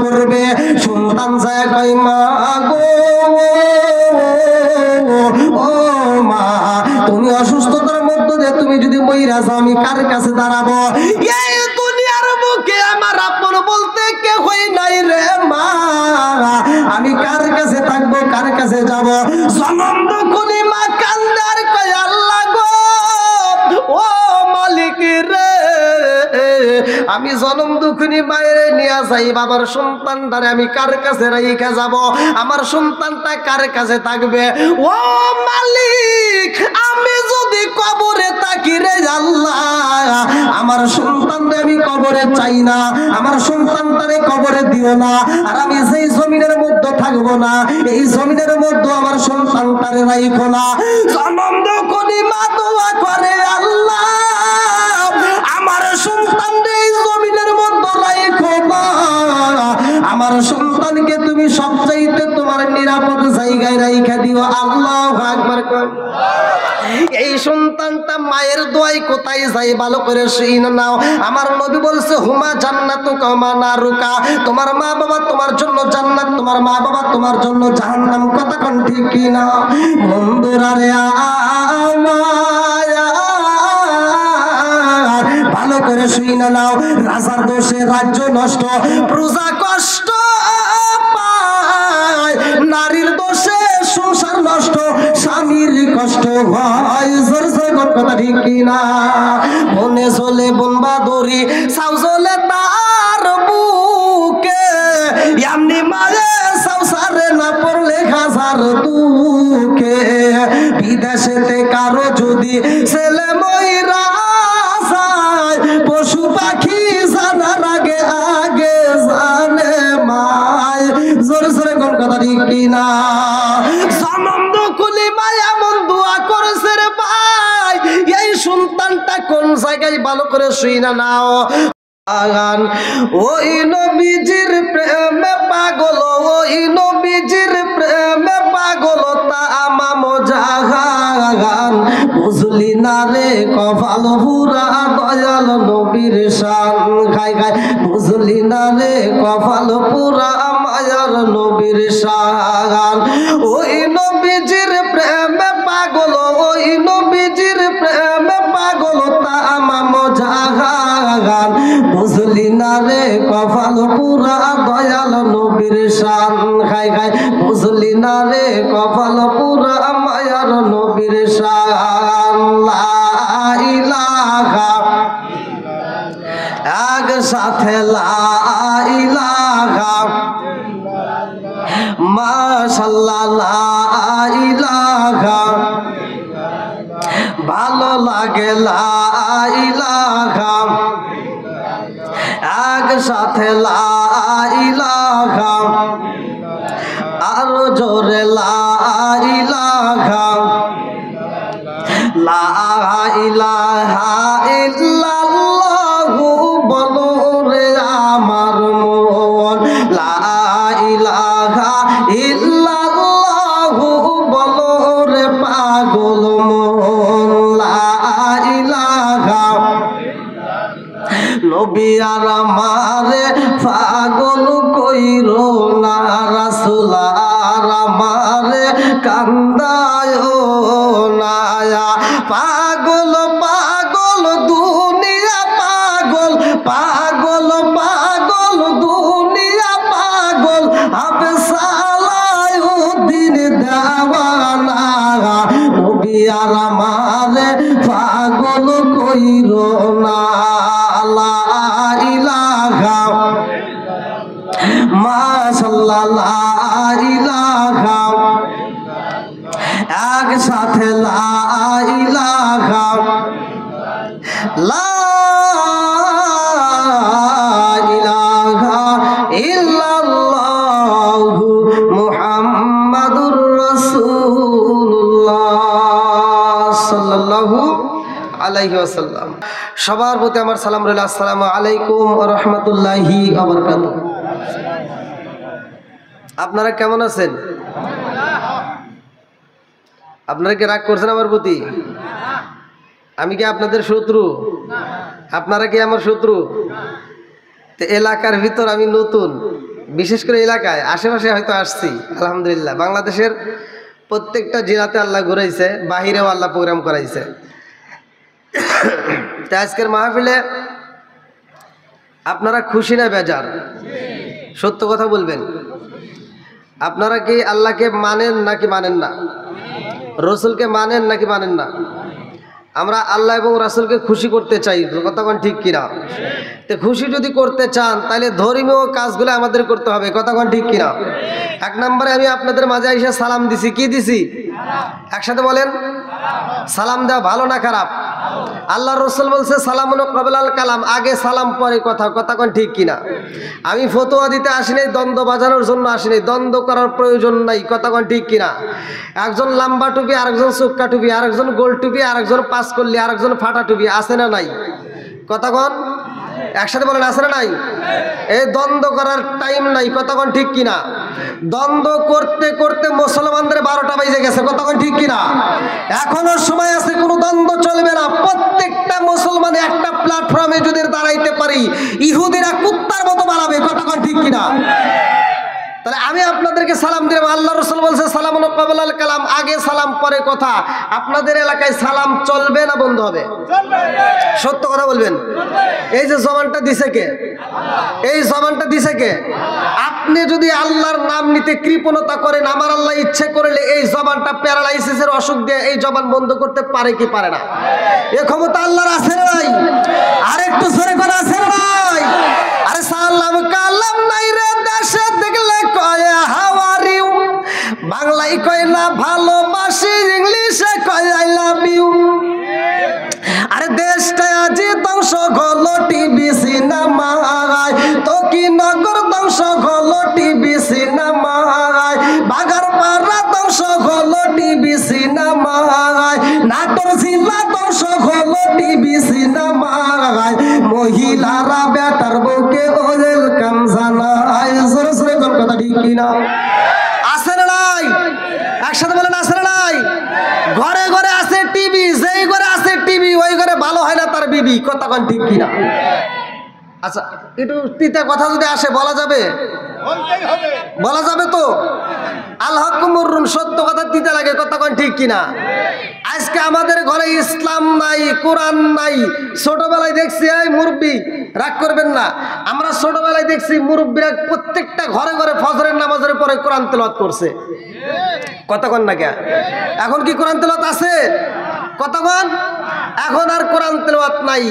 করবে। সন্তান যায় কয় মা গো, ও মা তুমি অসুস্থতার মধ্যে দিয়ে তুমি যদি মইরা যাও আমি কার কাছে দাঁড়াবো? এই দুনিয়ার বুকে আমার আপন বলতে কেউই নাই রে মা, আমি কার কাছে থাকবো, কার কাছে যাব? জনম দুঃখী মা কান্দার কয় আল্লাহ গো, ও মালিক রে, আমি জনম দুঃখিনী মায়ের নিয়ে যাই, বাবার সন্তানটারে আমি কার কাছে রাইখা যাব? আমার সন্তানটা কার কাছে থাকবে? ও মালিক আমি যদি কবরে থাকি রে আল্লাহ, আমার সন্তানরে আমি কবরে চাই না, আমার সন্তানটারে কবরে দিও না। আর আমি যেই জমিনের মধ্যে থাকবো না, এই জমিনের মধ্যে আমার সন্তানটারে রাইখো না। জনম দুঃখিনী মা দোয়া করে আল্লাহ আমার সন্তানরে এই জমিনের মধ্যে রাইখো না, আমার সন্তানকে তুমি সবচাইতে তোমার নিরাপদ জায়গায় রাইখা দিও। আল্লাহু আকবার। এই সন্তানটা মায়ের দোয়ায় কোথায় যায় ভালো করে শুনে নাও। আমার নবী বলছে হুমা জান্নাতুকা ওয়া নারুকা, তোমার মা বাবা তোমার জন্য জান্নাত, তোমার মা বাবা তোমার জন্য জাহান্নাম। কথা কোন ঠিক কি না? বন্ধুরা রে ভালো করে শুনে নাও। রাজার দোষে রাজ্য নষ্ট, প্রজা কষ্ট পায়, নারীর দোষে সংসার নষ্ট, স্বামীর কষ্ট হয়। জোর জোর কথা ঠিক কিনা? বনে চলে বনবা দড়ি, সাউ চলে তার বুকে, এমনি মায়ে সাউ সারে না পড়লে খাসার দুঃখে। বিদেশেতে কারো যদি ছেলে ময়রা যায়, পশু পাখি জানার আগে আগে জানে মায়। জোরে জোরে কোন কথা ঠিক কিনা? জনম দুঃখী মায় এমন দোয়া করেছে রে ভাই, এই সন্তানটা কোন জায়গায় ভালো করে শুই না নাও। ওই নবীজির প্রেমে পাগল, ওই নবীজির প্রেমে পাগল তামাম জাহান। বুঝলি না রে কপাল পুরা দয়াল নবীর শান, খাই খাই বুঝলি না রে কপাল পুরা মায়ার নবীর শান। ওই নবীজির প্রেমে পাগল, ওই নবীজির প্রেমে পাগল তামাম জাহান। বুঝলি না রে কপাল পুরা দয়াল নবীর শান, খাই খাই বুঝলি না রে কপাল পুরা মায়ার নবীর শান। লা ইলাহা এক সাথে লা ইলাহা মাশাআল্লাহ লা ইলাহা, ভালো লাগে লা ইলাহা এক সাথে লা ইলাহা, আরো জোরে লা ইলাহা, লা ইলাহা ইল্লাল্লাহু বলো রে আমার মন, লা ইলাহা ইল্লাল্লাহু বলো রে পাগল মন। লা ইলাহা নবী আর আমারে পাগল কইরো না, রাসূল আর আমারে কান্দায় না। পাগল পাগল দুনিয়া পাগল, পাগল পাগল দুনিয়া পাগল, হবে সালাউদ্দিন দেওয়ানা। নবী আর আমারে পাগল কইরো না। লা ইলাহা মাশাআল্লাহ লা ইলাহা এক সাথে লা ইলাহা, লা ইলাহা ইল্লাল্লাহু মুহাম্মাদুর রাসূলুল্লাহ সাল্লাল্লাহু আলাইহি ওয়াসাল্লাম। সবার প্রতি আমার সালাম রইল। আসসালামু আলাইকুম ওয়া রাহমাতুল্লাহি ওয়া বারাকাতুহু। আপনারা কেমন আছেন? আপনারা কি রাগ করছেন আমার প্রতি? আমি কি আপনাদের শত্রু? আপনারা কি আমার শত্রু? এলাকার ভিতর আমি নতুন, বিশেষ করে এলাকায় আশেপাশে হয়তো আসছি আলহামদুলিল্লাহ। বাংলাদেশের প্রত্যেকটা জেলাতে আল্লাহ ঘুরাইছে, বাহিরেও আল্লাহ প্রোগ্রাম করাইছে। তা আজকের মাহফিলে আপনারা খুশি না বেজার? সত্য কথা বলবেন। আপনারা কি আল্লাহকে মানেন নাকি মানেন না? রসুলকে মানেন নাকি মানেন না? আমরা আল্লাহ এবং রাসূলকে খুশি করতে চাই, কথাক্ষণ ঠিক কিনা? তো খুশি যদি করতে চান তাহলে ধর্মীয় কাজগুলো আমাদের করতে হবে, কথাক্ষণ ঠিক কিনা? এক নম্বরে আমি আপনাদের মাঝে এসে সালাম দিছি, কি দিছি? একসাথে বলেন, সালাম দেওয়া ভালো না খারাপ? আল্লাহ রসুল বলছে সালামুন ক্বাবলাল কালাম, আগে সালাম পরে কথা, কথাক্ষণ ঠিক কিনা? আমি ফতোয়া দিতে আসিনি, দ্বন্দ্ব বাজানোর জন্য আসিনি, দ্বন্দ্ব করার প্রয়োজন নাই, কথাক্ষণ ঠিক কিনা? একজন লম্বা টুপি, আরেকজন চোক্কা টুপি, আরেকজন গোল টুপি, আরেকজন পাঁচ করলি, আরেকজন ফাটা টুপি, আছে না নাই? কথাক্ষণ একসাথে বলেন, আছে না নাই? এই দ্বন্দ্ব করার টাইম নাই, কথাক্ষণ ঠিক কিনা? দ্বন্দ্ব করতে করতে মুসলমানদের 12টা বেজে গেছে, কথাক্ষণ ঠিক কিনা? এখনো সময় আছে, কোনো দ্বন্দ্ব চলবে না। প্রত্যেকটা মুসলমান একটা প্ল্যাটফর্মে যদি দাঁড়াইতে পারি, ইহুদিরা কুত্তার মতো বাড়াবে, কথাক্ষণ ঠিক কিনা? তাহলে আমি আপনাদেরকে সালাম দিলাম, আল্লাহ রসুল বলছে সালামুন ক্বাবলাল কালাম, আগে সালাম পরে কথা। আপনাদের এলাকায় সালাম চলবে না বন্ধ হবে? সত্য কথা বলবেন। এই যে জবানটা দিছে কে? এই জবানটা দিছে কে? আপনি যদি আল্লাহর নাম নিতে কৃপণতা করেন, আমার আল্লাহ ইচ্ছে করলে এই জবানটা প্যারালাইসিসের অসুখ দিয়ে এই জবান বন্ধ করতে পারে কি পারে না? এ ক্ষমতা আল্লাহর আছে না নাই? আরেকটু জোরে করে আছে না নাই? আরে সালাম কালাম নাই রে দেশে দেখলে কয় হাওয়ারিউ, বাংলায় কয় না ভালোবাসি, ইংলিশে কয় আই লাভ ইউ। আরে দেশটা আজি ধ্বংস হলো টিভি সিনেমায়, তো কি নগর ধ্বংস হলো টিভি সিনেমায়, বাগার পাড়া ধ্বংস হলো টিভি সিনেমায়, নাটোর জেলা ধ্বংস হলো টিভি সিনেমায়, মহিলারা বেটার বউকে ওজেল কাম জানায়। জোরে জোরে কোন কথা ঠিক কিনা? আছে না নাই? একসাথে বলেন, আছে না নাই? ঘরে ঘরে আছে টিভি, যেই ঘরে আছে টিভি ওই ঘরে ভালো হয় না তার বিবি, কথাক্ষণ ঠিক কিনা? আচ্ছা, একটু তিতা কথা যদি আসে বলা যাবে? বলা যাবে তো? আল হক মুররুন, সত্য কথা তিতা লাগে, কথাক্ষণ ঠিক কিনা? আজকে আমাদের ঘরে ইসলাম নাই, কোরআন নাই। ছোটবেলায় দেখছি, এই মুরব্বী রাগ করবেন না, আমরা ছোটবেলায় দেখছি মুরব্বীরা প্রত্যেকটা ঘরে ঘরে ফজরের নামাজের পরে কোরআন তেলাওয়াত করছে, কথাক্ষণ না কে? এখন কি কোরআন তেলাওয়াত আছে? কথাক্ষণ এখন আর কোরআন তেলাওয়াত নাই।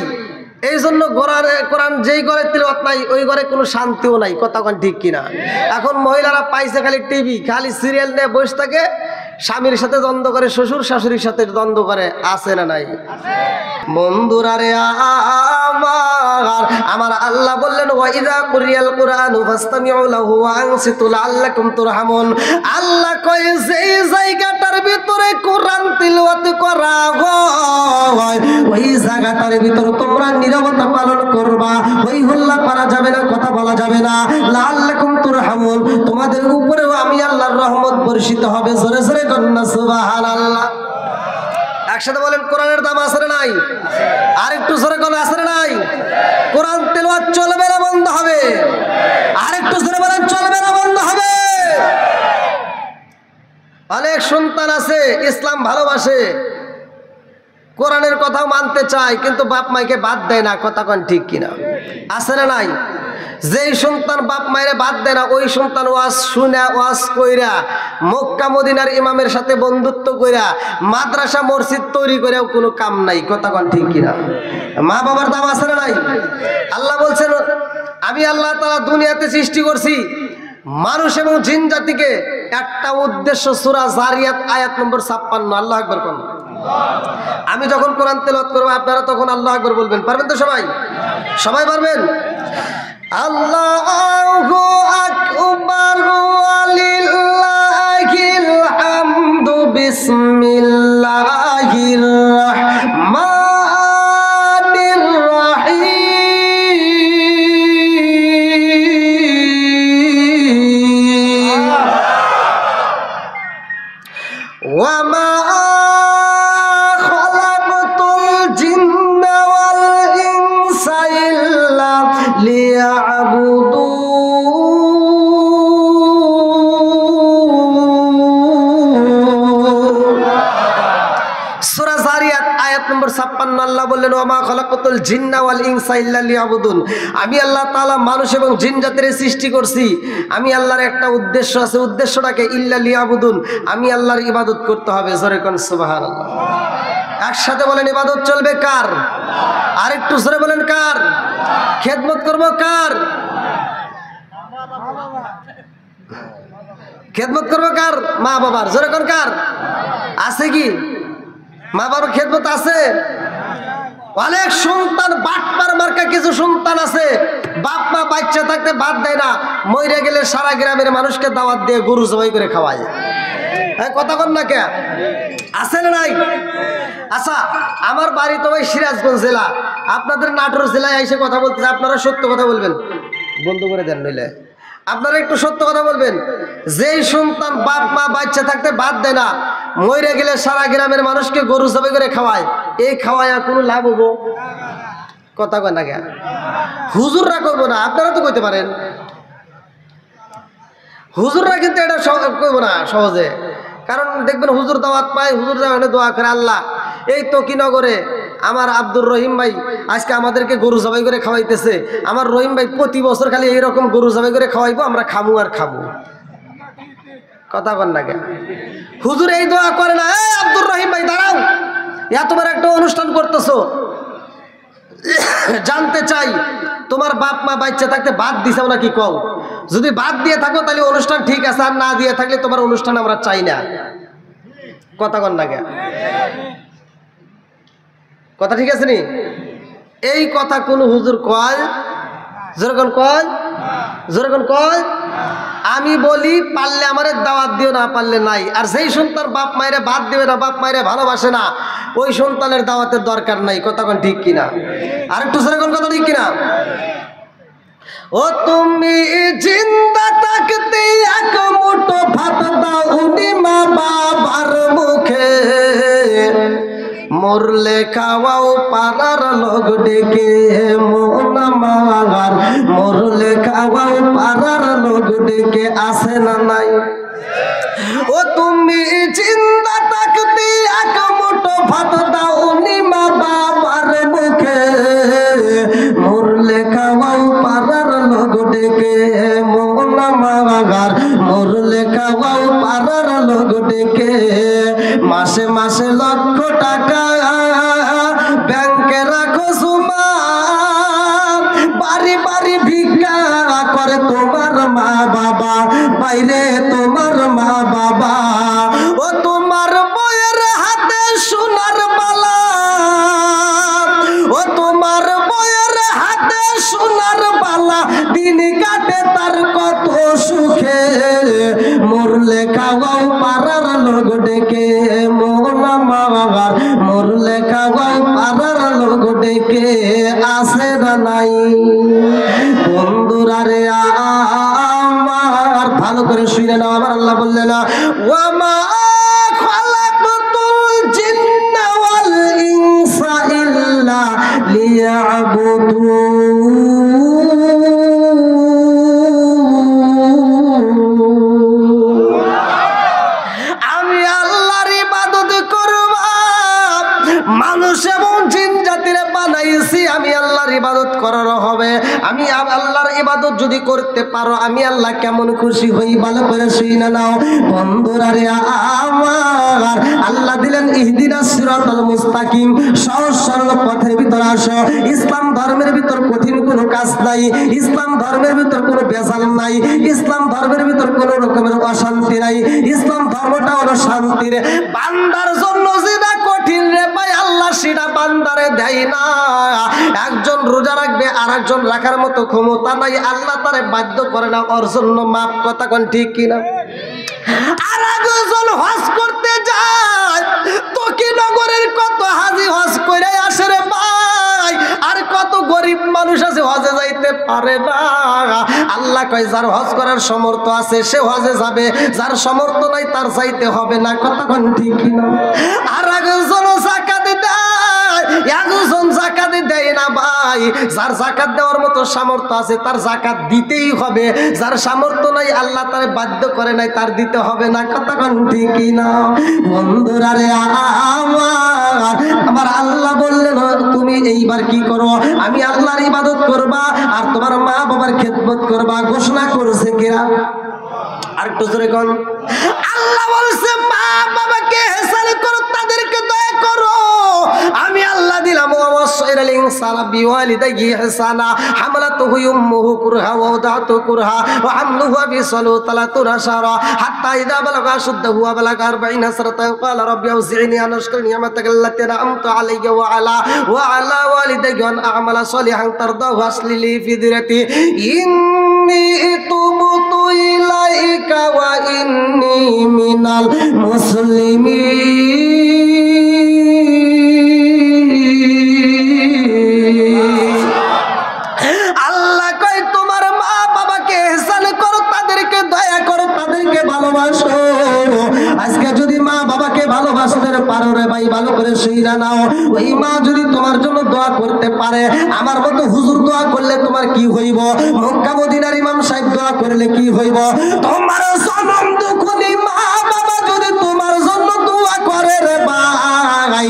এই জন্য কোরআন যেই ঘরে তেলাওয়াত নাই ওই ঘরে কোনো শান্তিও নাই, কথাক্ষণ ঠিক কিনা? এখন মহিলারা পাইছে খালি টিভি, খালি সিরিয়াল নিয়ে বসে থাকে, স্বামীর সাথে দ্বন্দ্ব করে, শ্বশুর শাশুড়ির সাথে দ্বন্দ্ব করে, আছে না নাই? বন্ধুরা রে আমার আল্লাহ বললেন ওয়াইদা কুরিয়াল কুরআনু ফাসতামিউ লাহু ওয়া আনসিতু লাআল্লাকুম তুরহামুন। আল্লাহ কয় যেই জায়গাটার ভিতরে কোরআন তিলাওয়াত করা হয় ওই জায়গাটার ভিতরে তোমরা নীরবতা পালন করবা, ওই হল্লা করা যাবে না, কথা বলা যাবে না। লাআল্লাকুম তুরহামুন, তোমাদের উপরেও আমি আল্লাহর রহমত বর্ষিত হবে। জোরে জোরে কন্না সুবহানাল্লাহ। একসাথে বলেন, কোরআনের দাম আছে না নাই? আর একটু জোরে কোন আছে না নাই? কোরআন তেলাওয়াত চলবে না বন্ধ হবে? আর একটু জোরে বলেন, চলবে না বন্ধ হবে? অনেক সন্তান আছে ইসলাম ভালোবাসে, কোরআনের কথাও মানতে চায়, কিন্তু বাপ মাইকে বাদ দেয় না, কথাক্ষণ ঠিক কিনা? আছে না নাই? যেই সন্তান বাপ মায়ের বাদ দেয় না ওই সন্তান ওয়াজ শুনে, ওয়াজ কইরা, মক্কা মদিনার ইমামের সাথে বন্ধুত্ব কইরা, মাদ্রাসা মসজিদ তৈরি করেও কোনো কাম নাই, কথাক্ষণ ঠিক কিনা? মা বাবার দাম আছে না নাই? আল্লাহ বলছেন আমি আল্লাহ তাআলা দুনিয়াতে সৃষ্টি করছি মানুষ এবং জিন জাতিকে একটা উদ্দেশ্য, সূরা জারিয়াত আয়াত নম্বর 56। আল্লাহু আকবার কোন? আমি যখন কোরআন তেলাওয়াত করব আপনারা তখন আল্লাহু আকবার বলবেন, পারবেন তো সবাই? সবাই পারবেন? আল্লাহু আকবার ওয়ালিল্লাহিল হামদু বিসমিল্লাহির রাহমানির রাহিম। ওয়া মা খালাকতুল জিন্না ওয়াল ইনসা ইল্লা লিয়াবুদুন। আয়াত নম্বর 56 আল্লাহ বললেন ওয়া মা খালাকাতুল জিন্না ওয়াল ইনসা ইল্লা লিয়াবুদুন। আমি আল্লাহ তাআলা মানুষ এবং জিন জাতির সৃষ্টি করছি, আমি আল্লাহর একটা উদ্দেশ্য আছে, উদ্দেশ্যটাকে ইল্লা লিয়াবুদুন, আমি আল্লাহর ইবাদত করতে হবে। জোরে কোন সুবহানাল্লাহ। একসাথে বলেন ইবাদত চলবে কার? আরেকটু জোরে বলেন কার? খেদমত করব কার? খেদমত করবো কার? মা বাবার। জোরে কোন কার? আছে কি মা বাবার খেদমত আছে? অনেক সন্তান বাটপার মার্কা কিছু সন্তান আছে, বাপ মা বাচ্চা থাকতে বাদ দেয় না, মরে গেলে সারা গ্রামের মানুষকে দাওয়াত দিয়ে গরু জবাই করে খাওয়ায়। হ্যাঁ, কথা কন না কে? আছে না নাই? আচ্ছা, আমার বাড়ি তো ভাই সিরাজগঞ্জ জেলা, আপনাদের নাটোর জেলায় এসে কথা বলতেছে, আপনারা সত্য কথা বলবেন, বন্ধ করে দেন নইলে। আপনারা একটু সত্য কথা বলবেন, যেই সন্তান বাপ মা বাচ্চা থাকতে বাদ দেয় না, মরে গেলে সারা গ্রামের মানুষকে গরু জবাই করে খাওয়ায়, এই খাওয়ায় কোনো লাভ হবো? কথা কয় না কেন? হুজুররা করবো না, আপনারা তো কইতে পারেন। হুজুররা কিন্তু এটা করবো না সহজে, কারণ দেখবেন হুজুর দাওয়াত পায়, হুজুর দোয়া করে আল্লাহ এই তকিনগরে আমার আব্দুর রহিম ভাই আজকে আমাদেরকে গরু জবাই করে খাওয়াইতেছে, আমার রহিম ভাই প্রতি বছর খালি এইরকম গরু জবাই করে খাওয়াইবো, আমরা খামু আর খাবো। কথা বল না কেন? হুজুর এই দোয়া করে না, আব্দুর রহিম ভাই দাঁড়াও, এতবার একটা অনুষ্ঠান করতেছো, জানতে চাই তোমার বাপ মা বাচ্চা থাকতে বাদ দিছাও নাকি কও? যদি বাদ দিয়ে থাকো তাহলে অনুষ্ঠান ঠিক আছে, আর না দিয়ে থাকলে তোমার অনুষ্ঠান আমরা চাই না। কথা কন না কেন? কথা ঠিক আছে নি? এই কথা কোন হুজুর কয়? যেরকম কয়, যেরকম কয়। আমি বলি পারলে আমারে দাওয়াত দিও, না পারলে নাই। আর যেই সন্তান বাপ মায়েরে বাদ দিবে না, বাপ মায়েরে ভালোবাসে না, ওই সন্তানের দাওয়াতের দরকার নাই। কথা কোন ঠিক কিনা? আর একটু যেরকম কথা ঠিক কিনা? ও তুমি জিন্দা থাকতে এক মুঠো ভাত দাও উনি মা বাবার মুখে, মরলে খাওয়াও পাড়ার লোক ডেকে, মন আমার মরলে খাওয়াও পাড়ার লোক ডেকে, আসে না নাই? ও তুমি জিন্দা থাকতে এক মুঠো ভাত দাও উনি মা বাবার মুখে, মরলে খাওয়াও পাড়ার লোক ডেকে, মন আমার মরলে খাওয়াও পাড়ার লোক ডেকে। মাসে মাসে লক্ষ টাকা ব্যাংকে রাখো সুমা, বাড়ি বাড়ি ভিক্ষা করে তোমার মা বাবা, বাইরে তোমার মা বাবা। ও তোমার বইয়ের হাতে সোনার বালা, ও তোমার বইয়ের হাতে সোনার বালা, দিন কাটে তার কত সুখে, মরলে খাওয়াও পাড়ার লোক ডেকে, মন আমার মরলে খাওয়াও পাড়ার লোক ডেকে, আসে না নাই? বন্ধুরা রে আমার ভালো করে শুনে নাও, আমার আল্লাহ বললেন ওয়া মা খালাকাতুল জিন্না ওয়াল ইনসা ইল্লা লিয়াবুদুন। আমি আল্লাহর ইবাদত করব, মানুষ এবং জিন জাতির বানাইছি, আমি আল্লাহর ইবাদত করার হবে। আমি আল্লাহর ইবাদত যদি করতে পারো, আমি আল্লাহ কেমন খুশি হই, ভালো করে শুনে নাও। বন্ধুরা রে আমার আল্লাহ দিলেন ইহদিনাস সিরাতাল মুস্তাকিম, সহজ সরল পথের ভিতর আসো। ইসলাম ধর্মের ভিতর কঠিন কোনো কাজ নাই, ইসলাম ধর্মের ভিতর কোনো বেজাল নাই, ইসলাম ধর্মের ভিতর কোনো রকমের অশান্তি নাই। ইসলাম ধর্মটা হলো শান্তির। বান্দার জন্য যেটা কঠিন রে ভাই, আল্লাহ সেটা বান্দারে দেয় না। একজন রোজা রাখবে আর একজন রাখার মতো ক্ষমতা নাই, আল্লাহ তারে বাধ্য করে না, ওর জন্য মাপ। কথা কোন ঠিক কিনা? আর একজন হজ করতে যায়, তকিনগরের কত হাজি হজ করে আসে রে ভাই, আর কত গরিব মানুষ আছে হজে যাইতে পারে না। আল্লাহ কয় যার হজ করার সামর্থ্য আছে সে হজে যাবে, যার সামর্থ্য নাই তার যাইতে হবে না। কথা কোন ঠিক কিনা? আর একজন যাকাত দেয়, একজন যাকাত দেয় না ভাই। যার যাকাত দেওয়ার মতো সামর্থ্য আছে তার যাকাত দিতেই হবে, যার সামর্থ্য নাই আল্লাহ তারে বাধ্য করে নাই, তার দিতে হবে না। কথা কোন ঠিক কিনা? বন্ধুরা রে আমার আল্লাহ কি করো? আমি আল্লাহর ইবাদত করবা আর তোমার মা বাবার খেদমত করবা। ঘোষণা করছে কিরা? আর একটু জোরে কোন। আল্লাহ বলছে মা বাবাকে ইহসান করো, তাদেরকে দয়া করো। আমি আল্লাহ দিলাম ওয়াসাইরাল ইনসানা বিওয়ালিদাইহি ইহসানা হামালাতুহু উম্মুহু কুরহা ওয়া ওয়াদাতুহু কুরহা ওয়া হামলুহু ওয়া ফিসালুহু 30 শাহরা হাত্তা ইযা বালাগা আশুদ্দাহু ওয়া বালাগা 40 সানাতান ক্বালা রাব্বি আউজি'নি আন আশকুরা নি'মাতাকা আল্লাতী আন'আমতা আলাইয়া ওয়া আলা ওয়ালিদাইয়া আন আ'মালা সলিহান তারদাহু আসলিলি ফি যুররিয়াতি ইন্নী তুবতু ইলাইকা ওয়া ইন্নী মিনাল মুসলিমিন। আল্লাহ কয় তোমার মা বাবাকে ইহসান করো, তাদেরকে দয়া করো, তাদেরকে ভালোবাসো। আজকে যদি মা বাবাকে ভালোবাসতে পারো রে ভাই, ভালো করে শুইরা নাও। ওই মা যদি তোমার জন্য দোয়া করতে পারে, আমার মতো হুজুর দোয়া করলে তোমার কি হইব? মক্কা মদিনার ইমাম সাহেব দোয়া করলে কি হইব? তোমার জনম দুঃখী মা বাবা যদি তোমার জন্য দোয়া করে রে ভাই,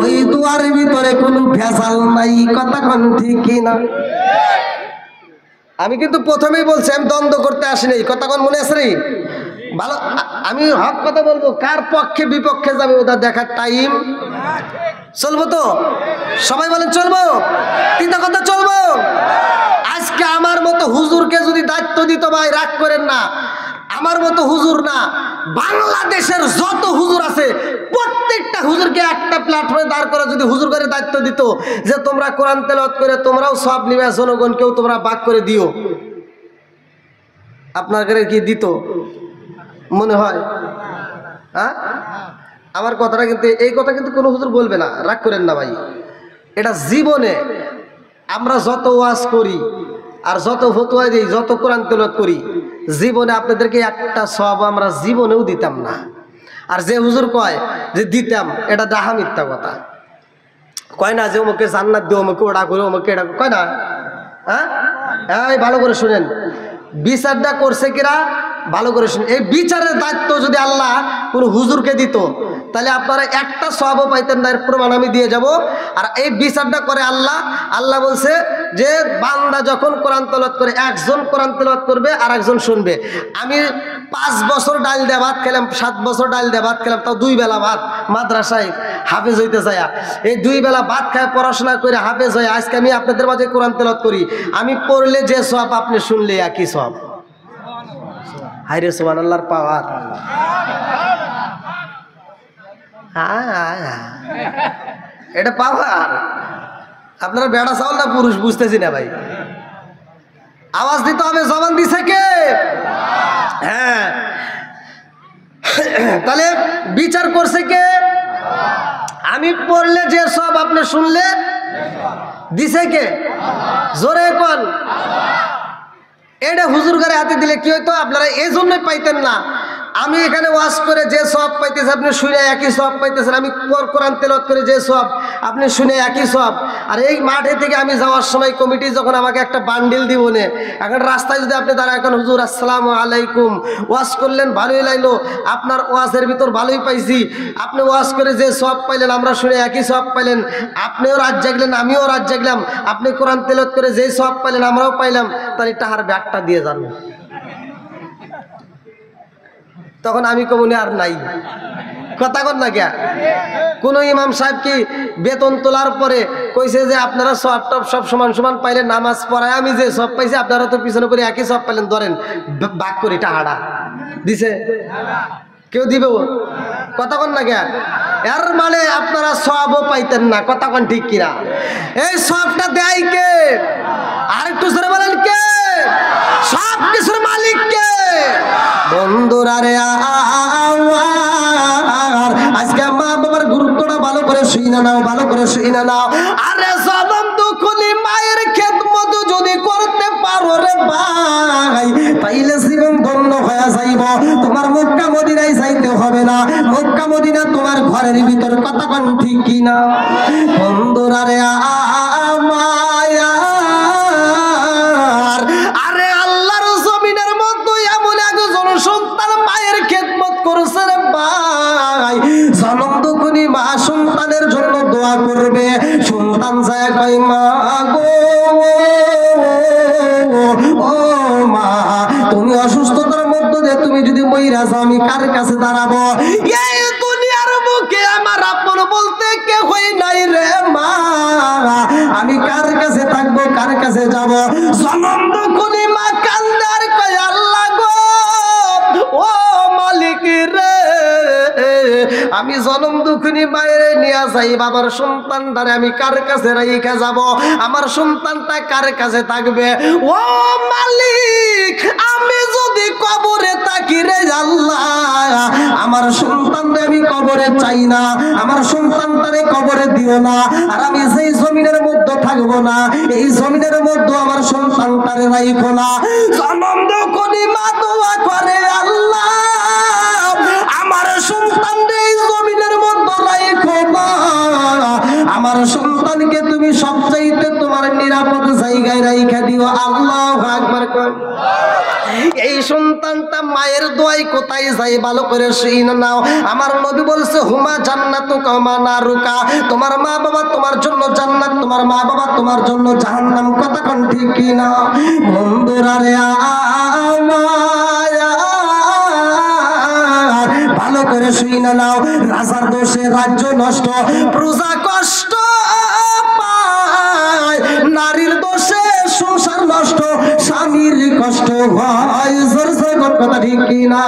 ওই দোয়ার ভিতরে কোনো ভেজাল নাই। কথা কোন ঠিক কিনা? আমি কিন্তু প্রথমেই বলছি আমি দ্বন্দ্ব করতে আসিনি। কথা কোন মনে আছে রে? ভালো, আমি হক কথা বলবো। কার পক্ষে বিপক্ষে যাবে ওটা দেখার টাইম। চলবো তো? সবাই বলেন চলবো? তিনটা কথা চলবো। আজকে আমার মতো হুজুরকে যদি দায়িত্ব দিত ভাই, রাগ করেন না, আমার মতো হুজুর না, বাংলাদেশের যত হুজুর আছে প্রত্যেকটা হুজুরকে একটা প্ল্যাটফর্মে দাঁড় করে যদি হুজুর করে দায়িত্ব দিত যে তোমরা কোরআন তেলাওয়াত করে তোমরাও সব নিবে, জনগণকেও তোমরা ভাগ করে দিও, আপনার কি দিত মনে হয়? হ্যাঁ, আমার কথাটা কিন্তু, এই কথা কিন্তু কোনো হুজুর বলবে না, রাগ করেন না ভাই। এটা জীবনে আমরা যত ওয়াজ করি আর যত ফতোয়া দিই, যত কোরআন তেলাওয়াত করি, জীবনে আপনাদেরকে একটা সওয়াব আমরা জীবনেও দিতাম না। আর যে হুজুর কয় যে দিতাম, এটা ডাহা মিথ্যা কথা। কয় না যে ওমকে জান্নাত দিও, ওমকে ওটা করে, ওমকে এটা কয় না। হ্যাঁ, এই ভালো করে শুনেন, বিচারটা করছে কিরা ভালো করে শুনেন। এই বিচারের দায়িত্ব যদি আল্লাহ কোনো হুজুরকে দিত, তাহলে আপনারা একটা সওয়াবও পাইতেন না। এর প্রমাণ আমি দিয়ে যাব। আর এই বিচারটা করে আল্লাহ। আল্লাহ বলছে যে বান্দা যখন কোরআন তেলাওয়াত করে, একজন কোরআন তেলাওয়াত করবে আর একজন শুনবে। আমি 5 বছর ডাল দিয়ে ভাত খেলাম, 7 বছর ডাল দিয়ে ভাত খেলাম, তাও 2 বেলা ভাত মাদ্রাসায় হাফেজ হইতে যায়। এই 2 বেলা ভাত খায় পড়াশোনা করে হাফেজ হয়। আজকে আমি আপনাদের মাঝে কোরআন তেলাওয়াত করি, আমি পড়লে যে সওয়াব, আপনি শুনলে একই সওয়াব। হায়রে সুবহানাল্লাহর পাওয়ার। এটা পাওয়ার। আপনারা বেড়া চাউল না পুরুষ বুঝতেছি না ভাই। আওয়াজ দিতে হবে, জবান দিছে কে? হ্যাঁ, তাহলে বিচার করছে কে? আমি পড়লে যে সব, আপনি শুনলে দিছে কে? জোরে কোন। এটা হুজুর ঘরে হাতে দিলে কি হইতো? আপনারা এই জন্যই পাইতেন না। আমি এখানে ওয়াজ করে যে সওয়াব পাইতেছি, আপনি শুনে একই সওয়াব পাইতেছেন। আমি কোরআন তেলাওয়াত করে যে সওয়াব, আপনি শুনে একই সওয়াব। আর এই মাঠে থেকে আমি যাওয়ার সময় কমিটি যখন আমাকে একটা বান্ডিল দিব নে, এখন রাস্তায় যদি আপনি দাঁড়ায়, এখন হুজুর আসসালামু আলাইকুম, ওয়াজ করলেন, ভালোই লাগলো, আপনার ওয়াজের ভিতর ভালোই পাইছি, আপনি ওয়াজ করে যে সওয়াব পাইলেন, আমরা শুনে একই সওয়াব পাইলেন, আপনিও রাত জাগলেন, আমিও রাত জাগলাম, আপনি কোরআন তেলাওয়াত করে যেই সওয়াব পাইলেন আমরাও পাইলাম, তাহলে টাহার ব্যাগটা দিয়ে যান। তখন আমি কমুনি আর নাই। কথা কর না কে? কোন ইমাম সাহেব কি বেতন তোলার পরে কইছে যে আপনারা সব টপ সব সমান সমান পাইলেন, নামাজ পড়ায় আমি যে সব পাইছি আপনারা তো পিছনে করে একই সব পাইলেন, ধরেন ভাগ করি টাহাড়া দিছে? কেউ দিবে? কথা কন না কে? এর মানে আপনারা সবও পাইতেন না। কথা কন ঠিক কিনা? এই সবটা দেয় কে? আর একটু জোরে বলেন কে? সব কিছুর মালিক কে? বন্ধুরা রে, আজকে মা বাবার গুরুত্বটা ভালো করে শুইনা নাও, ভালো করে শুইনা নাও। আরে জনম দুঃখী মায়ের খেদমত যদি করতে পারো রে ভাই, তাইলে জীবন ধন্য হয়ে যাইব। তোমার মক্কা মদিনায় যাইতে হবে না, মক্কা মদিনা তোমার ঘরের ভিতর। কথা কোন ঠিক কিনা? বন্ধুরা রে, মায়া আরে আল্লাহর জমিনের মধ্যে এমন একজন সন্তান মায়ের খেদমত করছে রে ভাই, জনম দুঃখী মা সন্তানের জন্য দোয়া করবে। সন্তান যায় কই মা মইরা যাও আমি কার কাছে দাঁড়াবো? এই দুনিয়ার বুকে আমার আপন বলতে কেউই নাই রে মা, আমি কার কাছে থাকবো, কার কাছে যাব? জনম দুঃখনি মা কান্দার কয় আল্লাহ গো ও মালিক রে, আমি জনম দুঃখনি মায়ের নিয়ে যাই, বাবার সন্তানটারে আমি কার কাছে রাইখা যাব? আমার সন্তানটা কার কাছে থাকবে? ও মালিক, আমি যদি কবরে থাকি রে আল্লাহ, আমার সন্তানরে আমি কবরে চাই না, আমার সন্তানটারে কবরে দিও না। আর আমি যেই জমিনের মধ্যে থাকবো না, এই জমিনের মধ্যে আমার সন্তানটারে রাইখো না। জনম দুঃখনি মা দোয়া করে আল্লাহ আমার সন্তানরে এই জমিনের মধ্যে রাইখো না, আমার সন্তানকে তুমি সবচাইতে তোমার নিরাপদ জায়গায় রাইখা দিও। আল্লাহু আকবার কর। এই সন্তানটা মায়ের দোয়াই কোথায় যায় ভালো করে শুনে নাও। আমার নবী বলছে হুমা জান্নাতুকা মা নারুকা, তোমার মা বাবা তোমার জন্য জান্নাত, তোমার মা বাবা তোমার জন্য জাহান্নাম। কথা কোন ঠিক কি না? বন্ধুরা রে ভালো করে শুনে নাও। রাজার দোষে রাজ্য নষ্ট, প্রজা কষ্ট পায়, নারীর দোষে সংসার নষ্ট, স্বামীর কষ্ট হয়। জোর জোর কথা ঠিক কিনা?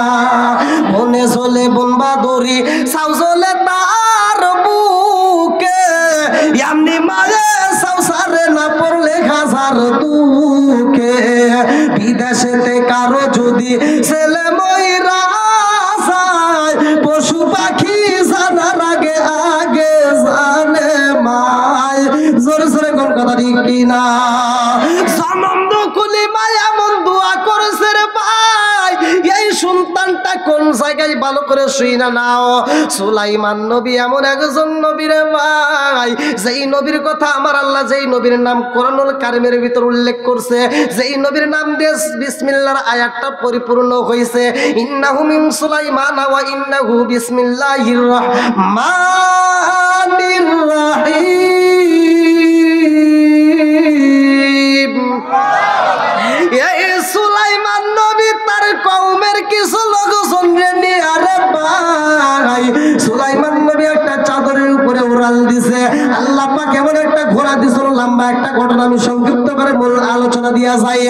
বনে চলে বনবা দড়ি, সাউ চলে তার বুকে, এমনি মায়ে সাউ সারে না পড়লে খাসার দুঃখে। বিদেশেতে কারো যদি ছেলে ময়রা যায়, পশু পাখি জানার আগে আগে জানে মায়। জোরে জোরে কোন কথা ঠিক কিনা? জনম দুঃখলি মায়া এমন দোয়া করেছে রে ভাই, এই সন্তানটা কোন জায়গায় ভালো করে শুইনা নাও। সুলাইমান নবী এমন একজন নবী রে ভাই, যেই নবীর কথা আমার আল্লাহ যেই নবীর নাম কোরআনুল কারিমের ভিতর উল্লেখ করছে, যেই নবীর নাম দিয়ে বিসমিল্লাহর আয়াতটা পরিপূর্ণ হয়েছে। ইন্নাহু মিন সুলাইমান ওয়া ইন্নাহু বিসমিল্লাহির রহমানির রহিম। এই সুলাইমান নবী তার কওমের কিছু লোকজন নিয়ে আরে ভাই, সুলাইমান নবী একটা চাদরের উপরে উড়াল দিছে। আল্লাহ পাক এমন একটা ঘোড়া দিছিল, লম্বা একটা ঘটনা আমি সংক্ষিপ্ত করে মূল আলোচনা দিয়া যাই।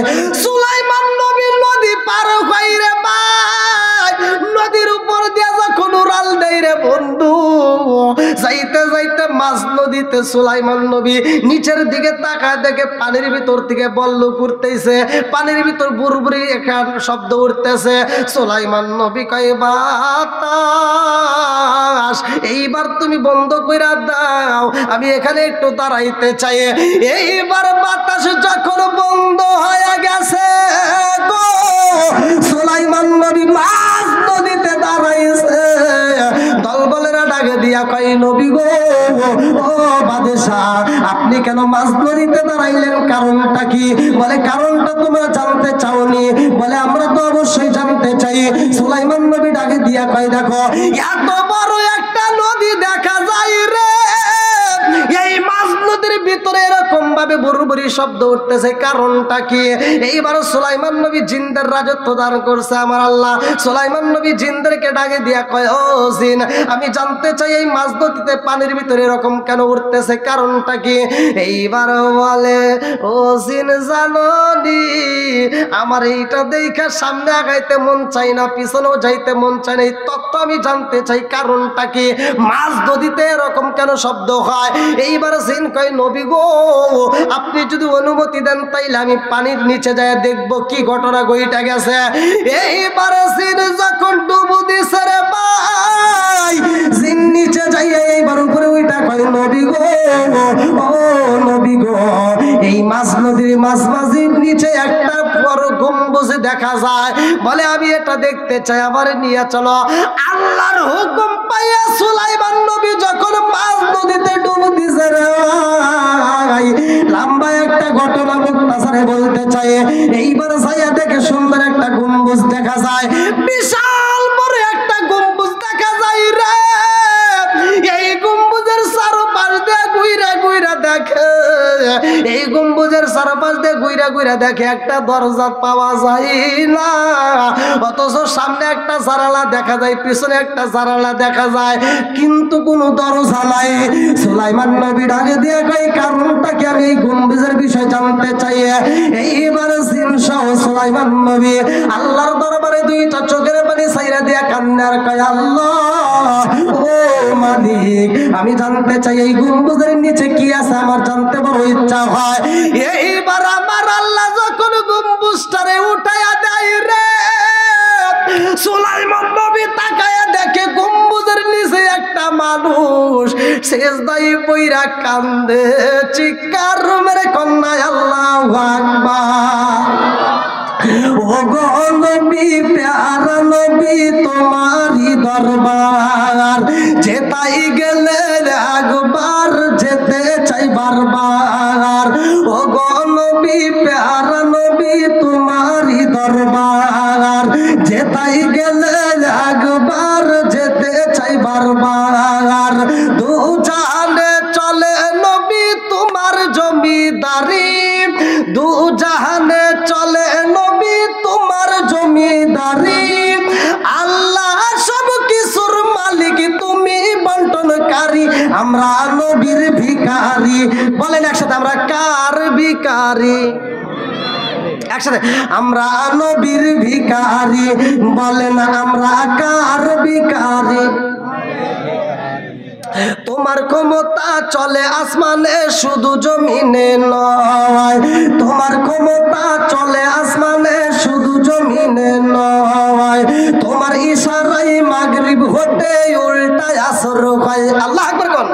সুলাইমান নবী নদী পার হয় রে ভাই, নদীর উপর দিয়া যখন উড়াল দেয় রে বন্ধু, যাইতে যাইতে মাঝ নদীতে সুলাইমান নবী নিচের দিকে তাকায় দেখে পানির ভিতর থেকে বল্লু করতেছে, পানির ভিতর বুরবুরি এখান শব্দ উঠতেছে। সুলাইমান নবী কয় বাতাস এইবার তুমি বন্ধ কইরা দাও, আমি এখানে একটু দাঁড়াইতে চাই। এইবার বাতাস যখন বন্ধ হয়ে গেছে গো, সুলাইমান নবী মাঝ নদীতে দাঁড়াইছে। দলবলেরা ডাকে দিয়া কয় নবী গো ও বাদশাহ, আপনি কেন মাঝ নদীতে দাঁড়াইলেন? কারণটা কি? বলে কারণটা তোমরা জানতে চাওনি? বলে আমরা তো অবশ্যই জানতে চাই। সুলাইমান নবী ডাকে দিয়া কয় দেখো এত বড় একটা নদী দেখা যায় রে, এই মাঝ নদীর ভিতরে এরকম ভাবে বুরবুরি শব্দ উঠতেছে, কারণটা কি? এইবার সুলাইমান নবী জিনদের রাজত্ব দান করছে আমার আল্লাহ। সুলাইমান নবী জিনদেরকে ডাকে দিয়া কয় ও জিন, আমি জানতে চাই এই মাঝ নদীতে পানির ভিতরে এরকম কেন উঠতেছে, কারণটা কি? এইবার বলে ও জিন জাননি, আমার এইটা দেখা সামনে আগাইতে মন চাই না, পিছনেও যাইতে মন চাই না, এই তত্ত্ব আমি জানতে চাই, কারণটা কি? মাঝ নদীতে এরকম কেন শব্দ হয়? এইবার জিন কয় নবী গো আপনি যদি অনুমতি দেন তাইলে আমি পানির নিচে যায় দেখবো কি ঘটনা ঘটে গেছে। এইবার জিন যখন ডুবু দিছে রে ভাই, জিন নিচে যাই এইবার উপরে ওইটা কয় নবী গো ও নবী গো, এই মাঝ নদীর মাঝামাঝির নিচে একটা বড় গম্বুজ দেখা যায়। বলে আমি এটা দেখতে চাই, আমার নিয়ে চলো। আল্লাহর হুকুম পাইয়া সুলাইমান নবী যখন মাঝ নদীতে ডুব দিছে রে ভাই, লম্বা একটা ঘটনা মুক্তাসারে বলতে চাই। এইবার যাইয়া দেখে সুন্দর একটা গম্বুজ দেখা যায়, বিশাল বড় একটা গম্বুজ দেখা যায় রে। এই গম্বুজের চারপাশ দিয়ে ঘুরে ঘুরে দেখে এই গম্বুজের চারপাশ দিয়ে ঘুরে ঘুরে দেখে একটা দরজা পাওয়া যায় না, অথচ সামনে একটা জানালা দেখা যায়, পিছনে একটা জানালা দেখা যায়, কিন্তু কোনো দরজা নাই। সুলাইমান নবী ডাকে দিয়ে কই কারণটা কি, আমি এই গম্বুজের বিষয় জানতে চাই। এইবার জিনসহ সুলাইমান নবী আল্লাহর দরবারে দুইটা চোখের পানি ছাইরা দিয়া কান্নার কয়, আল্লাহ ও মালিক, আমি জানতে চাই এই গম্বুজের নিচে কি আছে, আমার জানতে বড় ইচ্ছা হয়। এইবার আমার আল্লাহ যখন গম্বুজটারে উঠাইয়া দেয় রে, সুলাইমান নবী তাকায়া দেখে গম্বুজের নিচে একটা মানুষ সেজদায় পইরা কান্দে, চিৎকার মেরে কন্যা আল্লাহু আকবার। ও গো নবী, প্যারা নবী, তোমারই দরবার যেতাই গেলে একবার যেতে চাই বারবার। ও গো নবী, প্যারা নবী, তোমারই দরবার যেতাই গেলে একবার যেতে চাই বারবার। দু জাহানে চলে নবী তোমার জমিদারি, দু জাহানে চলে নবী তোমার জমিদারি, আল্লাহ সব কিছুর মালিক, তুমি বন্টনকারী, আমরা নবীর ভিখারি। বলেন একসাথে, আমরা কার ভিখারি? একসাথে, আমরা নবীর ভিখারি। বলেন আমরা কার ভিখারি? তোমার ক্ষমতা চলে আসমানে শুধু জমিনে নয়, তোমার ক্ষমতা চলে আসমানে শুধু জমিনে নয়, তোমার ইশারায় মাগরিব হতে উল্টায় আসর হয়। আল্লাহু আকবার কোন।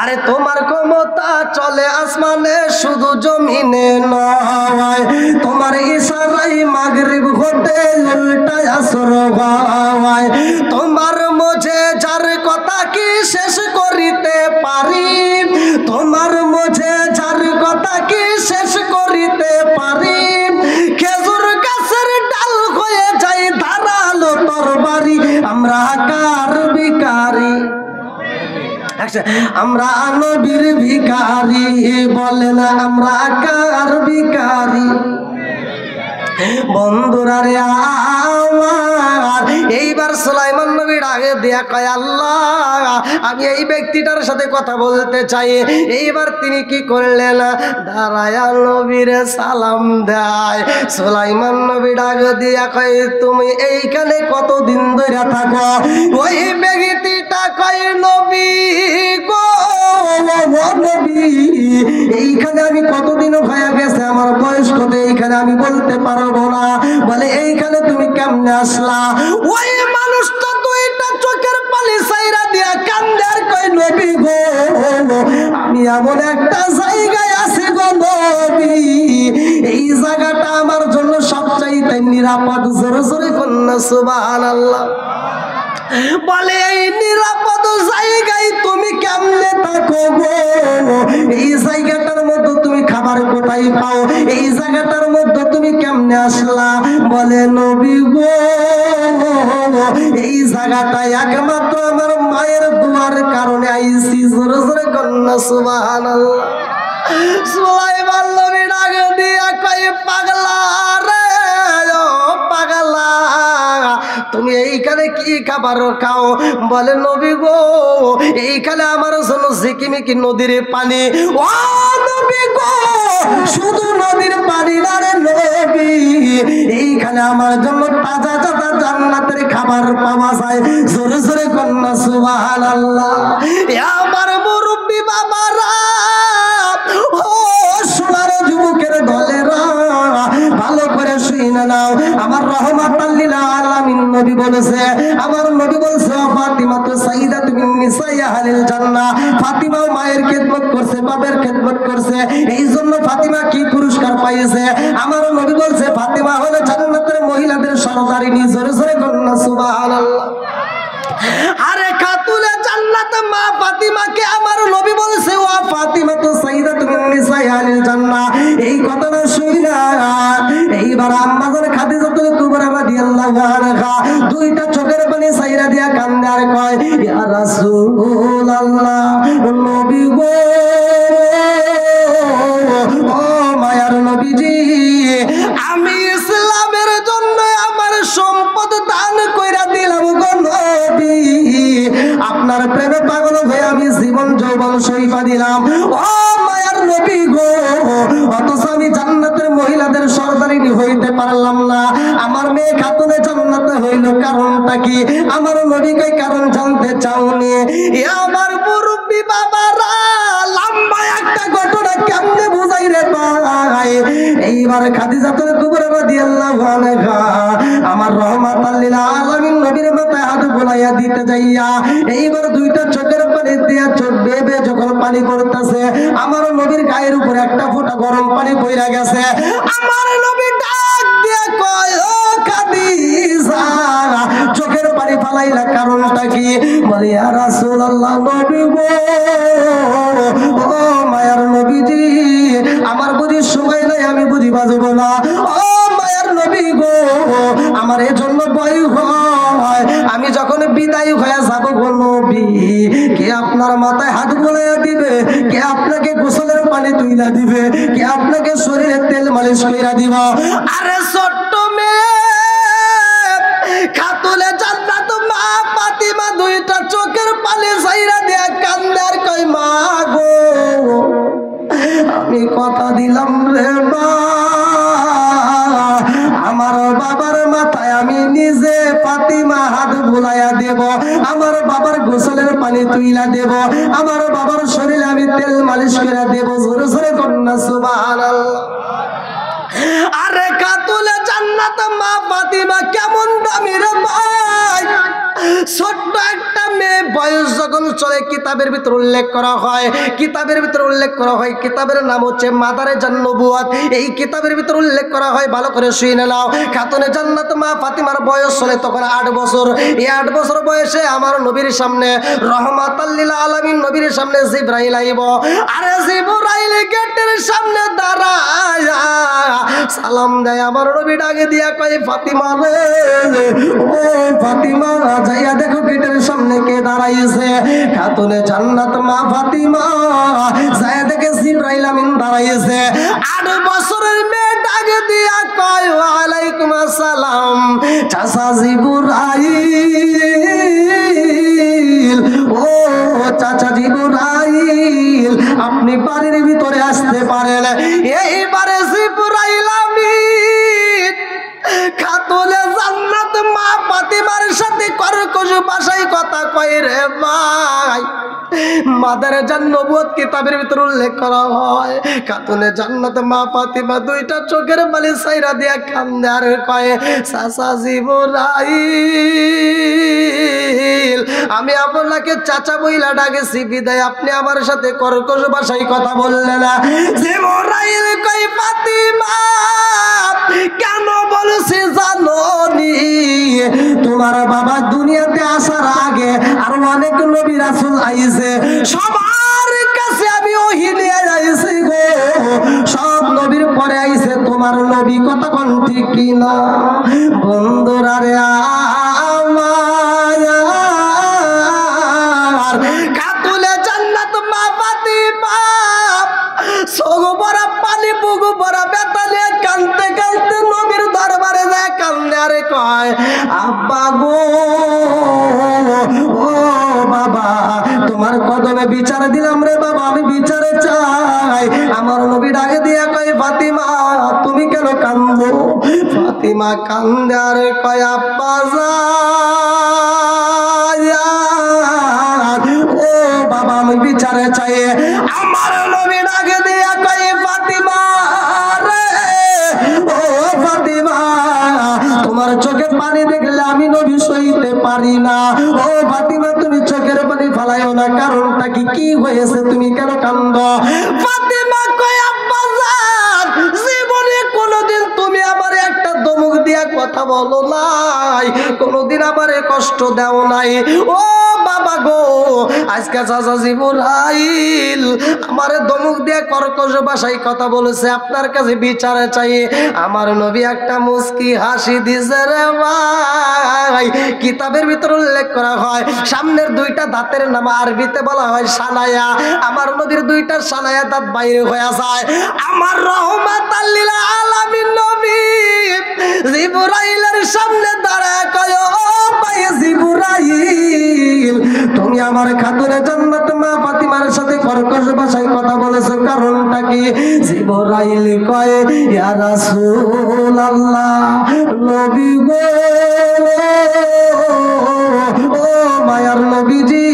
আরে তোমার ক্ষমতা চলে আসমানে শুধু জমিনে নয়, তোমার ইশারায় মাগরিব হতে উল্টায় আসর হয়। তোমার মধ্যে যার কথা কি শেষ করিতে পারি, তোমার মধ্যে যার কথা কি শেষ করিতে পারি, খেজুর গাছের ডাল হয়ে যায় ধারালো তরবারি, আমরা কার ভিখারি? আমরা নবীর ভিখারি। বলেন আমরা কার ভিখারি? বন্ধুরা রে আমার, এইবার সুলাইমান নবী ডাকে দিয়া কয়, আল্লাহ আমি এই ব্যক্তিটার সাথে কথা বলতে চাই। এইবার তিনি কি করলেন, দাঁড়ায়া নবীরে সালাম দেয়। সুলাইমান নবী ডাকে দিয়া কয়, তুমি এইখানে কতদিন ধরে থাকো? ওই ব্যক্তিটা কয়, নবী গো নবী, এইখানে আমি কতদিন হয়ে গেছে, আমার বয়স কত এইখানে আমি বলতে পারবো না। বলে এইখানে তুমি কেমনে আসলা? ওই মানুষটা দুইটা চোখের পানি ছাইরা দিয়া কান্দে আর কয়, নবী গো আমি এমন একটা জায়গায় আছি গো নবী, এই জায়গাটা আমার জন্য সবচাইতে নিরাপদ। জোরে জোরে কন্যা সুবহানাল্লাহ। বলে এই নিরাপদ জায়গায় তুমি কেমনে থাকো গো? এই জায়গাটার মধ্যে তুমি খাবার কোথায় পাও? এই জায়গাটার মধ্যে তুমি কেমনে আসলা? বলে নবী গো এই জায়গাটা একমাত্র আমার মায়ের দুয়ার কারণে আইছি। জোরে জোরে কন্যা সুবহানাল্লাহ। সুলাইমান নবী ডাক দিয়া কয়, পাগলা রে ও পাগলা, তুমি এইখানে কি খাবার খাও? বলে নবী গো এইখানে আমার জন্য ঝিকিমিকি নদীর পানি। ও নবী গো শুধু নদীর পানি না রে নবী, এইখানে আমার জন্য তাজা তাজা জান্নাতের খাবার পাওয়া যায়। জোরে জোরে কন্যা সুবহানাল্লাহ। আমার মুরব্বি বাবারা, ও সোনার যুবকের দলেরা, ভালো করে শুনে নাও। আমার রহমাতাল লিল আলামিন নবী বলেছে, আমার নবী বলছে, ফাতিমা তো সাইয়্যিদাতু মিন নিসাই আহলিল জান্নাহ। ফাতিমা মায়ের খেদমত করছে, বাবার খেদমত করছে, এই জন্য ফাতিমা কি পুরস্কার পাইছে? আমার নবী বলছে ফাতিমা হলো জান্নাতের মহিলাদের সরদারিনী। জোরে জোরে কন্যা সুবহানাল্লাহ। আরে খাতুনে জান্নাত মা ফাতিমাকে আমার নবী বলছে, ওয়া ফাতিমা তো সাইয়্যিদাতু মিন নিসাই আহলিল জান্নাহ। এই কথাটা শুইনা এইবার আম্মা জান খাদিজাতুল কুবরা রাদিয়াল্লাহু আনহা দুইটা চোখের পানি ছাইরা দিয়া কান্দে আর কয়, ইয়া রাসূলুল্লাহ, নবী গো হয়ে আমি জীবন যৌবন সইফা দিলাম। ও মায়ার নবী গো, অথচ আমি জান্নাতের মহিলাদের সর্দারিনী হইতে পারলাম না। আমার মেয়ে খাতুনে জান্নাতে হইল, কারণটা কি? আমার নবীকে কারণ জানতে চাওনি? এ আমার মুরব্বী বাবারা, লম্বা একটা ঘটনা কেমনে বুঝাই রে ভাই। এইবার খাদিজাতুল কুবরা রাদিয়াল্লাহু আনহা আমার রহমাতাল লিল আলামিন নবীর মাথায় হাত বুলাইয়া দিতে যাইয়া এইবার দুইটা চোখের পানি দিয়া চোখ বেবে যখন পানি পড়তেছে, আমার নবীর গায়ের উপরে একটা ফোঁটা গরম পানি পড়ে গেছে। আমার নবী ডাক দিয়া কয়, ও খাদিজা, চোখের পানি ফালাইলা কারণটা কি? বলে, ইয়া রাসূলুল্লাহ, নবী গো, ও মায়ার নবীজি, আমার বুঝি সময় নাই, আমি বুঝি বাজবো না। ও মায়ার নবী গো, আমার এজন্য ভয় হয়, আমি যখন বিদায় হয়ে যাব গো নবী, কে আপনার মাথায় হাত বুলাইয়া দিবে? কে আপনাকে গোসলের পানি তুইলা দিবে? কে আপনাকে শরীরে তেল মালিশ কইরা দিব? আরে ছোট্ট মেয়ে খাতুনে জান্নাত মা ফাতিমা দুইটা চোখের পানি ছাইরা দিয়া কান্দে আর কই, মা গো, আমি কথা দিলাম রে মা, আমার বাবার মাথায় আমি নিজে ফাতিমা হাত বুলাইয়া দেব, আমার বাবার গোসলের পানি তুইলা দেব, আমার বাবার শরীরে আমি তেল মালিশ করে দেব। জোরে জোরে কন্যা সুবহানাল্লাহ। আরে খাতুনে জান্নাত মা ফাতিমা কেমন দামি রে ভাই। ছোট্ট একটা মেয়ে, বয়স যখন চলে কিতাবের ভিতর উল্লেখ করা হয়, কিতাবের ভিতর উল্লেখ করা হয়, কিতাবের নাম হচ্ছে মাদারে জান্নবুয়াত। এই কিতাবের ভিতর উল্লেখ করা হয়, ভালো করে শুনে নাও। খাতুনে জান্নাত মা ফাতিমার বয়স চলে তখন 8 বছর। এই 8 বছর বয়সে আমার নবীর সামনে রহমাতাল লিল আলামিন নবীর সামনে জিবরাইল আইব। আরে জিবরাইল গেটের সামনে দাঁড়ায় সালাম দেয়। আমার নবী ডাকে দিয়া কয়, ফাতিমা রে, ও ফাতিমা, যাইয়া দেখো গেটের সামনে কে দাঁড়াইছে। খাতুনে জান্নাত মা ফাতিমা যাইয়া দেখে জিবরাইল আমিন দাঁড়াইছে। 8 বছরের মেয়ে ডাকে দিয়া কয়, ওয়ালাইকুম আসসালাম চাচা জিবরাইল, ও চাচা জিবরাইল, আপনি বাড়ির ভিতরে আসতে পারেন। এইবারে জিবরাইল আমিন খাতুনে জান্নাত মা ফাতিমার সাথে কর্কশ ভাষায় কথা কয় রে ভাই। মাদারে জান্নবুয়াত কিতাবের ভিতর উল্লেখ করা হয়, খাতুনে জান্নাত মা ফাতিমা দুইটা চোখের পানি ছাইরা দিয়া কান্দে আর কয়, চাচা জিবরাইল, আমি আপনাকে চাচা বইলা ডাকেছি বিদায়, আপনি আমার সাথে কর্কশ ভাষায় কথা বললেন না। জিবরাইল কয়, ফাতিমা কেন বলছি জানোনি? তোমার বাবা দুনিয়াতে আসার আগে আরো অনেক নবী রাসূল আইছে, সবার কাছে আমি ওহী নিয়ে আইছি গো, সব নবীর পরে আইছে তোমার নবী, কথা কোন ঠিক কিনা? বন্ধুরা রে আমার, খাতুনে জান্নাত মা ফাতিমা চোখ ভরা পানি, বুক ভরা ব্যথা নিয়ে কাঁদতে কাঁদতে নবীর দরবারে যায় কান্দে আরে কয়, আব্বা গো, ও বাবা, তোমার কদমে বিচার দিলাম রে বাবা, আমি বিচারে চাই। আমার নবী ডাকে দিয়া কয়, ফাতিমা তুমি কেন কান্দো? ফাতিমা কান্দে আরে কয়, আব্বা যান, ও বাবা আমি বিচারে চাই। আমার নবী ডাকে দিয়া কয়, ফাতিমা রে, ও ফাতিমা, তোমার চোখে পানি দেখলে আমি নবী সইতে পারি না। ও ফাতিমা, তুমি চোখের পানি ফালাইও না, কারণটা কি? কি হয়েছে? তুমি কেন কান্দো? ফাতিমা কয়, আব্বা জান, জীবনে কোনোদিন তুমি আমারে একটা ধমক দিয়া কথা বলো নাই, কোনোদিন আমারে কষ্ট দাও নাই। ও বাবা গো, আজকে চাচা জিবরাইল আমারে ধমক দিয়া কর্কশ ভাষায় কথা বলেছে, আপনার কাছে বিচারে চাই। আমার নবী একটা মুস্কি হাসি দিছে রে ভাই। কিতাবের ভিতর উল্লেখ করা হয়, সামনের দুইটা দাঁতের নাম আরবিতে বলা হয় সানায়া। আমার নবীর দুইটা সানায়া দাঁত বাইরে হয়ে যায়। আমার রহমাতাল লিল আলামিন নবী জিবরাইলের সামনে দাঁড়ায় কয় ও ভাই জিবরাইল, তুমি আমার খাতুনে জান্নাত মা ফাতিমার সাথে কর্কশ ভাষায় কথা বলেছো, কারণটা কি? জিবরাইল কয় ইয়া রাসূলুল্লাহ, নবী গো, ও মায়ার নবীজি,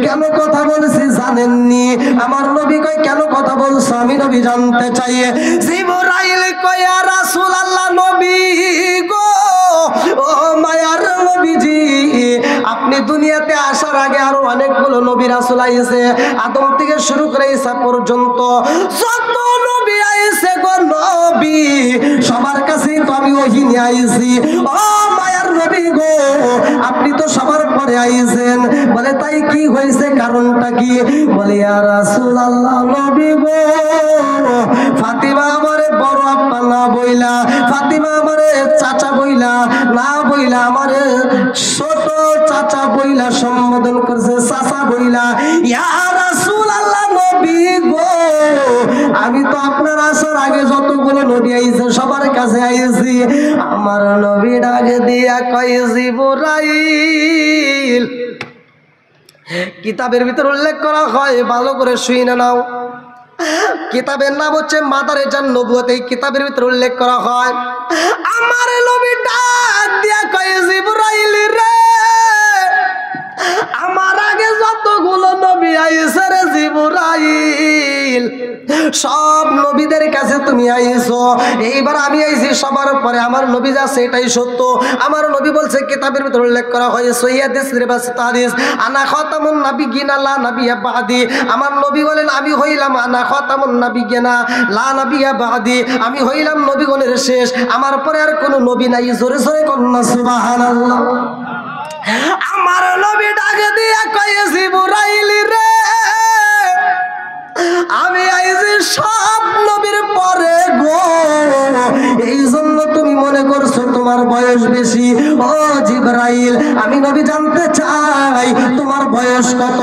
কেন কথা বলছি জানেননি? আমার নবী কয় কেন কথা বলছো? আমি নবী জানতে চাই। জিবরাইল কয় ইয়া রাসূলুল্লাহ, নবী গো, ও মায়ার নবীজি, আপনি দুনিয়াতে আসার আগে আরো অনেকগুলো নবী রাসূল আইছে, আদম থেকে শুরু করে ঈসা পর্যন্ত যত নবী আইছে গো নবী, সবার কাছেই তো আমি ওহী নিয়ে আইছি। ও মায়ার নবী গো, আপনি তো সবার পরে আইছেন। বলে তাই কি হয়েছে, কারণটা কি? বলে ইয়া রাসূলুল্লাহ, নবী গো, ফাতিমা আমারে বড় আব্বা না বইলা, ফাতিমা আমারে চাচা বইলা না বইলা, আমারে ছোট চাচা বইলা সম্বোধন করছে, চাচা বইলা। ইয়া রাসূলুল্লাহ, নবী গো, আমি তো আপনার আসার আগে যতগুলো নবী আইছে সবার কাছে আইছি। আমার নবী ডাকে দিয়া কয় জিবরাইল, কিতাবের ভিতর উল্লেখ করা হয়, ভালো করে শুনে নাও। কিতাবের নাম হচ্ছে মাদারেজান নবুয়ত। এই কিতাবের ভিতর উল্লেখ করা হয়, আমার নবী ডাক দিয়া কয় জিবরাইল রে, আমার আগে যতগুলো নবী আইছে রে জিবরাইল, সব নবীদের কাছে তুমি আইছো, এইবার আমি আইছি সবার পরে। আমার নবী যা সেটাই সত্য। আমার নবী বলছে, কিতাবের ভিতর উল্লেখ করা হয় সহিহাদিস রিবাসিত হাদিস, আনা খাতামুন নাবিয়্যিনা লা নাবিয়্যা বাদি। আমার নবী বলেন, আমি হইলাম আনা খাতামুন নাবিয়্যিনা লা নাবিয়্যা বাদি, আমি হইলাম নবীগণের শেষ, আমার পরে আর কোনো নবী নাই। জোরে জোরে কন্না সুবহানাল্লাহ। আমার নবী ডাকে দিয়া কয় জিবরাইল রে, আমি আইছি সব নবীর পরে গো, এই জন্য তুমি মনে করছো তোমার বয়স বেশি। ও জিবরাইল, আমি নবী জানতে চাই তোমার বয়স কত?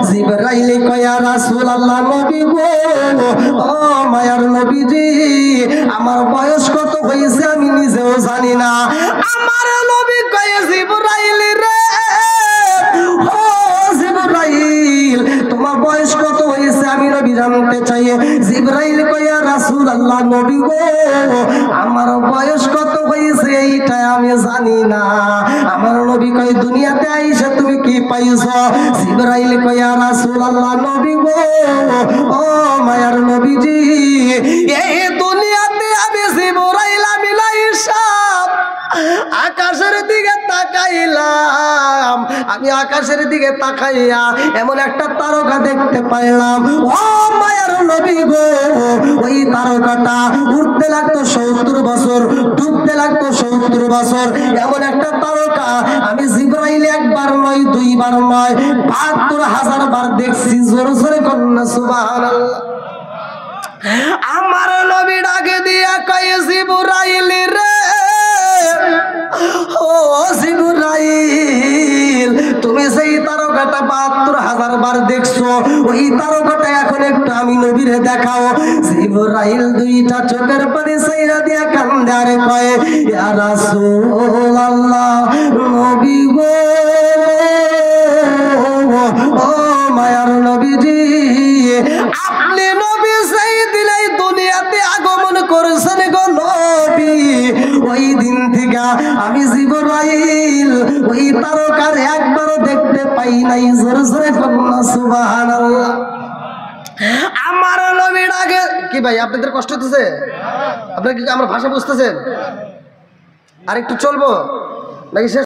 জিবরাইল কয় ইয়া রাসূলুল্লাহ, নবী গো, ও মায়ার নবীজি, আমার বয়স কত হয়েছে আমি নিজেও জানি না। আমার নবী কয় জিবরাইল রে, ও জিবরাইল, তোমার বয়স কত হয়েছে আমি নবী জানতে চাই। জিবরাইল কয় ইয়া রাসূলুল্লাহ, নবী গো, আমার বয়স কত হয়েছে এইটা আমি জানি না। আমার নবী কয় দুনিয়াতে আইসা তুমি কি পাইছো? জিবরাইল কয় ইয়া রাসূলুল্লাহ, নবী গো, ও মায়ার নবীজি, এই দুনিয়াতে আমি জিবরাইল আমি লাইসা আকাশের দিকে তাকাইলাম, আমি আকাশের দিকে তাকাইয়া এমন একটা তারকা দেখতে পাইলাম। ও মায়ার নবী গো, ওই তারকাটা উঠতে লাগতো 70 বছর, ডুবতে লাগতো 70 বছর। এমন একটা তারকা আমি জিবরাইল একবার নয়, দুইবার নয়, ৭২,০০০ বার দেখছি। জোরে জোরে কন্না সুবহানাল্লাহ। আমার নবী ডাকে দিয়া কয় জিবরাইল রে, ও জিবরাইল, তুমি সেই তারকাটা ৭২,০০০ বার দেখছো, ওই তারকাটা এখন একটু আমি নবীরে দেখাও। জিবরাইল দুইটা চোখের পানি ছাইরা দিয়া কান্দে আর কয় ইয়া রাসূলুল্লাহ, নবী গো, ও মায়ার নবীজি, আপনি নবী সেই দিনেই দুনিয়াতে আগমন করেছেন গো নবী, ওই দিন থেকে আমি জিবরাইল ওই তারকার একবারও দেখতে পাই নাই। জোরে জোরে কন্না সুবহানাল্লাহ। আমার নবীর আগে কি ভাই, আপনাদের কষ্ট হচ্ছে? আপনারা কি আমার ভাষা বুঝতেছেন? আর একটু চলবো নাকি শেষ?